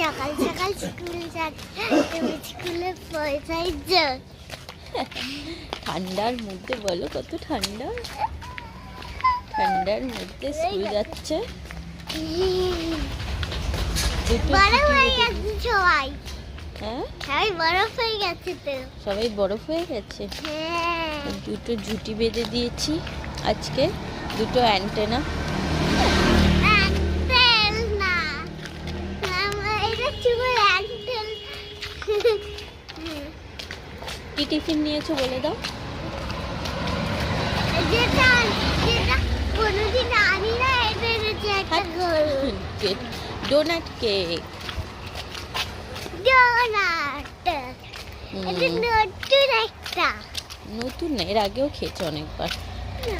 সকাল সকাল স্কুল যাচ্ছে, তুমি স্কুলে পৌঁছাইছো। ঠান্ডার মধ্যে বলো কত ঠান্ডা, ঠান্ডার মধ্যে স্কুল যাচ্ছে। বরফ হয়ে গেছে সবাই। হ্যাঁ, সবাই বরফ হয়ে গেছে তো। সবাই বরফ হয়ে গেছে। হ্যাঁ, দুটো ঝুঁটি বেঁধে দিয়েছি আজকে, দুটো অ্যান্টেনা। অ্যান্টেল না, এটা চুল অ্যান্টেল। কি টিফিন নিয়েছো বলে দাও। যেটা যেটা কোনোদিন আনি না, এটা এনেছে একটা গরু। Donut cake. ডোনাট, এটা নতুন একটা। নতুন না, এর আগেও খেয়েছো অনেকবার। না